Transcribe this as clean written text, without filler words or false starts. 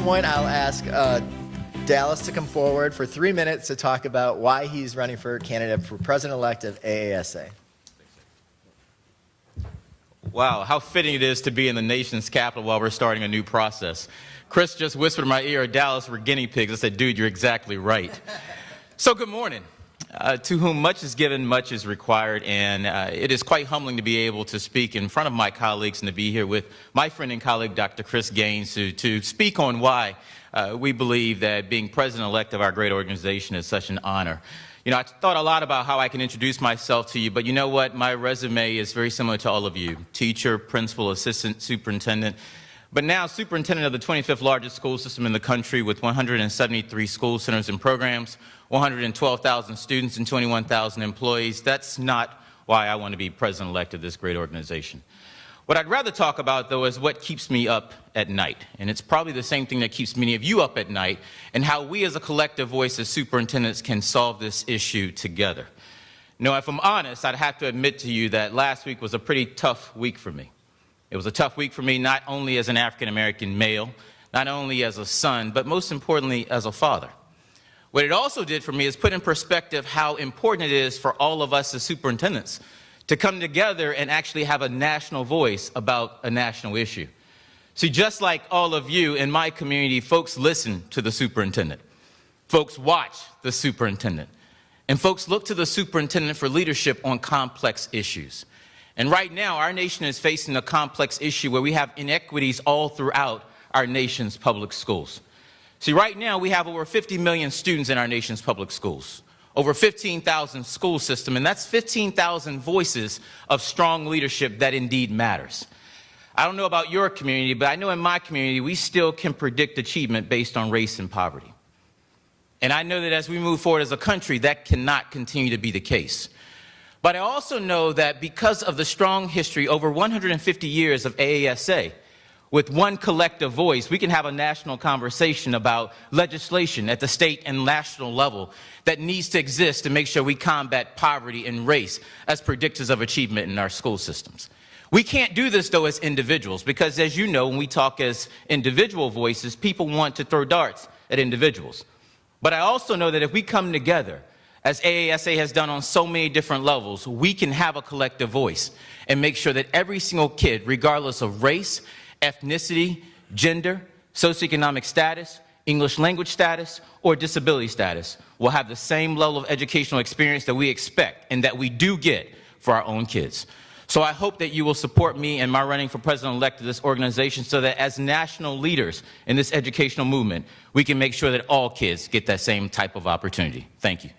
point, I'll ask Dallas to come forward for 3 minutes to talk about why he's running for candidate for president-elect of AASA. Wow, how fitting it is to be in the nation's capital while we're starting a new process. Chris just whispered in my ear, Dallas, we're guinea pigs. I said, dude, you're exactly right. So good morning. To whom much is given, much is required, and it is quite humbling to be able to speak in front of my colleagues and to be here with my friend and colleague, Dr. Chris Gaines, to speak on why we believe that being president-elect of our great organization is such an honor. You know, I thought a lot about how I can introduce myself to you, but you know what? My resume is very similar to all of you. Teacher, principal, assistant, superintendent, but now superintendent of the 25th largest school system in the country with 173 school centers and programs, 112,000 students and 21,000 employees. That's not why I want to be president-elect of this great organization. What I'd rather talk about, though, is what keeps me up at night. And it's probably the same thing that keeps many of you up at night, and how we as a collective voice as superintendents can solve this issue together. Now, if I'm honest, I'd have to admit to you that last week was a pretty tough week for me. It was a tough week for me not only as an African-American male, not only as a son, but most importantly as a father. What it also did for me is put in perspective how important it is for all of us as superintendents to come together and actually have a national voice about a national issue. See, just like all of you in my community, folks listen to the superintendent. Folks watch the superintendent. And folks look to the superintendent for leadership on complex issues. And right now, our nation is facing a complex issue where we have inequities all throughout our nation's public schools. See, right now, we have over 50 million students in our nation's public schools, over 15,000 school system, and that's 15,000 voices of strong leadership that indeed matters. I don't know about your community, but I know in my community, we still can predict achievement based on race and poverty. And I know that as we move forward as a country, that cannot continue to be the case. But I also know that because of the strong history, over 150 years of AASA, with one collective voice, we can have a national conversation about legislation at the state and national level that needs to exist to make sure we combat poverty and race as predictors of achievement in our school systems. We can't do this, though, as individuals, because as you know, when we talk as individual voices, people want to throw darts at individuals. But I also know that if we come together, as AASA has done on so many different levels, we can have a collective voice and make sure that every single kid, regardless of race, ethnicity, gender, socioeconomic status, English language status, or disability status, will have the same level of educational experience that we expect and that we do get for our own kids. So I hope that you will support me in my running for president-elect of this organization so that as national leaders in this educational movement, we can make sure that all kids get that same type of opportunity. Thank you.